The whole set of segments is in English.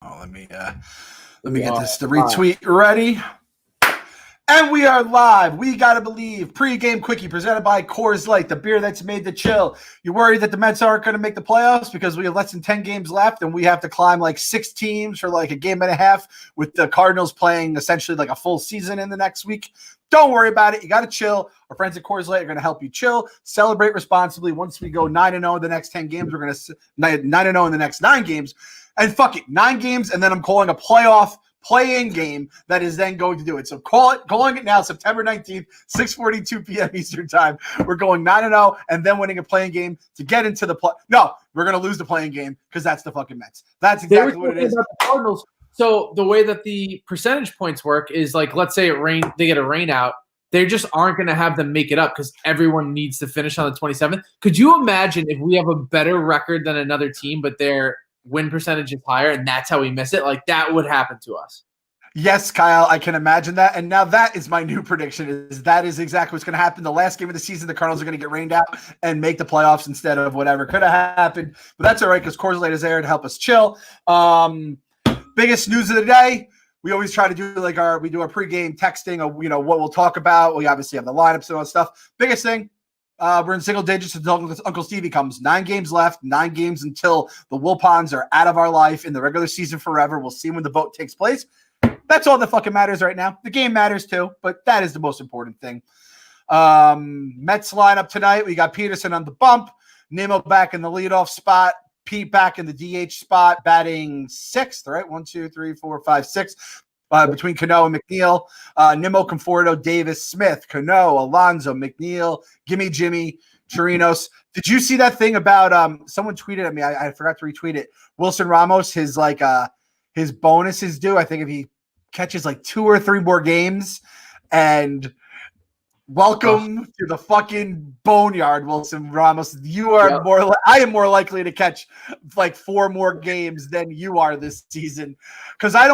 Oh, let me We get are this the live. retweet ready. And we are live. We gotta believe. Pre-game quickie presented by Coors Light, the beer that's made to chill. You worried that the Mets aren't going to make the playoffs because we have less than 10 games left and we have to climb like 6 teams for like a game and a half with the Cardinals playing essentially like a full season in the next week? Don't worry about it. You got to chill. Our friends at Coors Light are going to help you chill. Celebrate responsibly. Once we go 9-0 in the next 10 games, we're going to 9-0 in the next 9 games. And fuck it, 9 games, and then I'm calling a playoff play-in game that is then going to do it. So calling it now, September 19th, 6:42 p.m. Eastern time. We're going 9-0 and then winning a play-in game to get into the play. No, we're going to lose the play-in game because that's the fucking Mets. That's exactly what it is. About the Cardinals. So the way that the percentage points work is like, let's say they get a rain out. They just aren't going to have them make it up because everyone needs to finish on the 27th. Could you imagine if we have a better record than another team, but their win percentage is higher and that's how we miss it? Like that would happen to us. Yes, Kyle, I can imagine that. And now that is my new prediction is that is exactly what's going to happen. The last game of the season, the Cardinals are going to get rained out and make the playoffs instead of whatever could have happened. But that's all right because Coors Light is there to help us chill. Biggest news of the day. We always try to do like we do our pregame texting of, what we'll talk about. We obviously have the lineups and all that stuff. Biggest thing. We're in single digits until Uncle Stevie comes. 9 games left, 9 games until the Wilpons are out of our life in the regular season forever. We'll see when the vote takes place. That's all that fucking matters right now. The game matters too, but that is the most important thing. Mets lineup tonight. We got Peterson on the bump, Nimmo back in the leadoff spot, Pete back in the DH spot, batting 6th, right? 1, 2, 3, 4, 5, 6. Between Cano and McNeil, Nimmo, Conforto, Davis, Smith, Cano, Alonso, McNeil, Gimme Jimmy, Chirinos. Did you see that thing about someone tweeted at me? I forgot to retweet it. Wilson Ramos, his bonus is due. I think if he catches like 2 or 3 more games, and welcome to the fucking boneyard, Wilson Ramos. You are I am more likely to catch like 4 more games than you are this season. Because I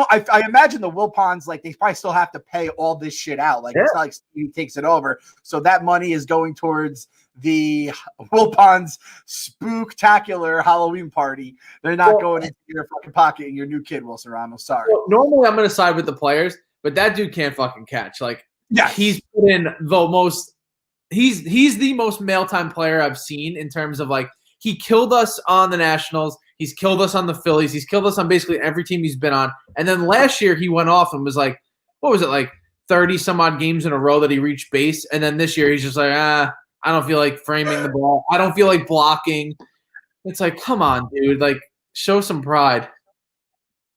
imagine the Wilpons, like they probably still have to pay all this shit out. Like it's not like he takes it over. So that money is going towards the Wilpons spooktacular Halloween party. They're not going into your fucking pocket and your new kid, Wilson Ramos. Sorry. Well, normally I'm going to side with the players, but that dude can't fucking catch. Like, he's put in the most. He's the most mail time player I've seen in terms of like he killed us on the Nationals. He's killed us on the Phillies. He's killed us on basically every team he's been on. And then last year he went off and was like, what was it, like 30 some odd games in a row that he reached base. And then this year he's just like, I don't feel like framing the ball. I don't feel like blocking. It's like, come on, dude. Like, show some pride.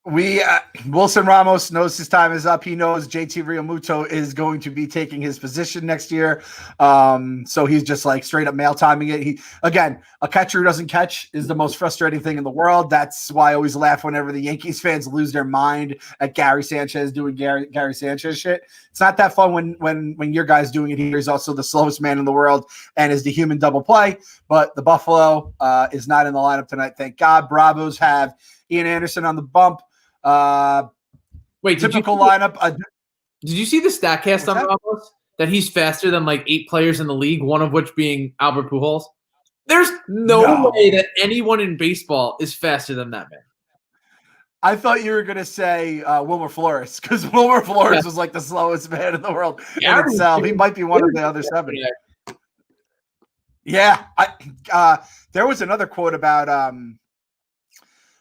Wilson Ramos knows his time is up. He knows JT Realmuto is going to be taking his position next year. So he's just like straight up mail timing it. Again, a catcher who doesn't catch is the most frustrating thing in the world. That's why I always laugh whenever the Yankees fans lose their mind at Gary Sanchez doing Gary Sanchez shit. It's not that fun when your guy's doing it. He's also the slowest man in the world and is the human double play. But the Buffalo is not in the lineup tonight. Thank God. Bravos have Ian Anderson on the bump. Wait, typical lineup. Did you see the StatCast on Ramos? That he's faster than like 8 players in the league, one of which being Albert Pujols? There's no way that anyone in baseball is faster than that man. I thought you were going to say Wilmer Flores because Wilmer Flores was like the slowest man in the world in itself. He might be one of the other 7. Yeah. There was another quote about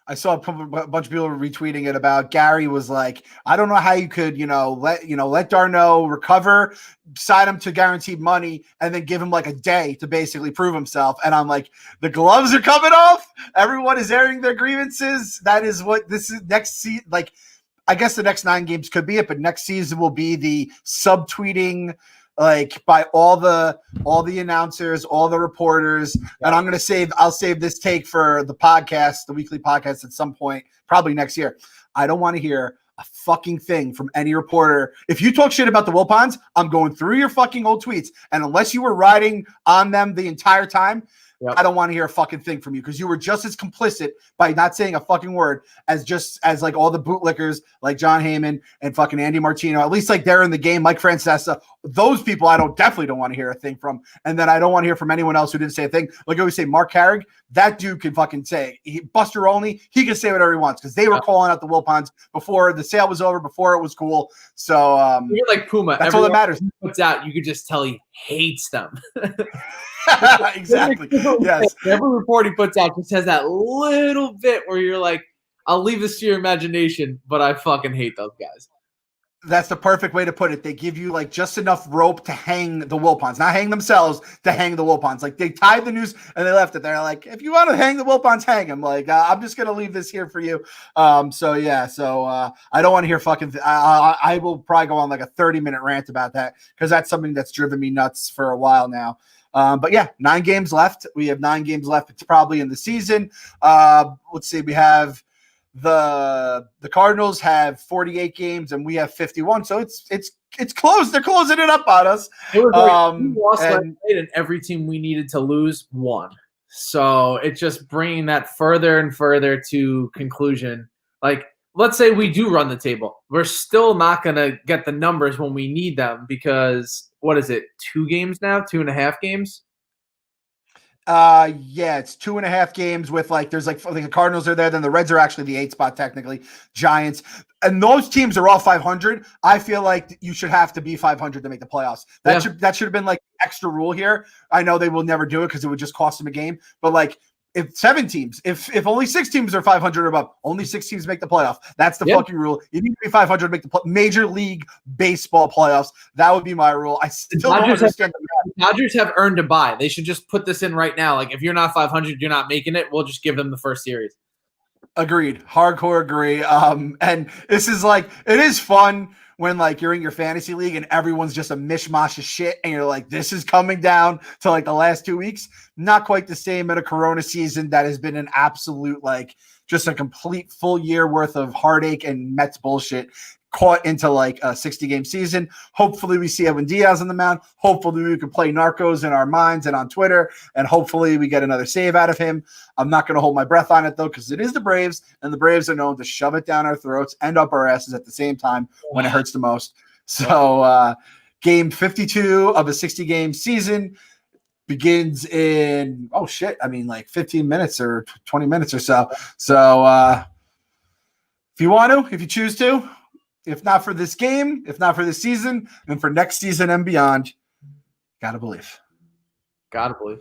I saw a bunch of people retweeting it about Gary was like, I don't know how you could, let Darno recover, sign him to guaranteed money, and then give him like a day to basically prove himself. And I'm like, the gloves are coming off. Everyone is airing their grievances. That is what this is next season. Like, I guess the next 9 games could be it, but next season will be the subtweeting like by all the announcers, all the reporters. And I'll save this take for the podcast, the weekly podcast at some point, probably next year. I don't want to hear a fucking thing from any reporter. If you talk shit about the Wilpons, I'm going through your fucking old tweets. And unless you were riding on them the entire time, I don't want to hear a fucking thing from you because you were just as complicit by not saying a fucking word as like all the bootlickers like John Heyman and fucking Andy Martino. At least like they're in the game, Mike Francesa. Those people I definitely don't want to hear a thing from. And then I don't want to hear from anyone else who didn't say a thing. Like I always say, Mark Carrick, that dude can fucking say, Buster Olney, he can say whatever he wants because they were calling out the Wilpons before the sale was over, before it was cool. So you're like Puma. That's all that matters. He puts out, you could just tell he hates them. Exactly. Yes. Every report he puts out just has that little bit where you're like, I'll leave this to your imagination, but I fucking hate those guys. That's the perfect way to put it. They give you like just enough rope to hang the Wilpons, not hang themselves, to hang the Wilpons. Like they tied the noose and they left it there. Like, if you want to hang the Wilpons, hang them. Like, I'm just going to leave this here for you. So I don't want to hear fucking, I will probably go on like a 30-minute rant about that because that's something that's driven me nuts for a while now. But yeah, 9 games left. We have 9 games left. It's probably in the season. Let's see. We have the Cardinals have 48 games and we have 51. So it's close. They're closing it up on us. It was like we lost last night and every team we needed to lose won. So it's just bringing that further and further to conclusion. Like, let's say we do run the table. We're still not going to get the numbers when we need them because what is it? 2 games now? 2.5 games? Yeah, it's 2.5 games with like there's like the Cardinals are there, then the Reds are actually the 8th spot technically, Giants, and those teams are all 500. I feel like you should have to be 500 to make the playoffs. That should have been like extra rule here. I know they will never do it because it would just cost them a game, but like if 7 teams, if only 6 teams are 500 or above, only 6 teams make the playoff. That's the fucking rule. You need to be 500 to make the Major League Baseball playoffs. That would be my rule. I still don't understand. Dodgers have earned a bye. They should just put this in right now. Like, if you're not 500, you're not making it. We'll just give them the first series. Agreed. Hardcore agree. And this is like, it is fun when like you're in your fantasy league and everyone's just a mishmash of shit and you're like, this is coming down to like the last 2 weeks. Not quite the same at a Corona season that has been an absolute, like, just a complete full year worth of heartache and Mets bullshit caught into like a 60-game season. Hopefully we see Edwin Diaz on the mound. Hopefully we can play Narcos in our minds and on Twitter, and hopefully we get another save out of him. I'm not going to hold my breath on it though, because it is the Braves, and the Braves are known to shove it down our throats and up our asses at the same time when it hurts the most. So game 52 of a 60-game season begins in, like 15 minutes or 20 minutes or so. So if you choose to, if not for this game, if not for this season, and for next season and beyond, gotta believe. Gotta believe.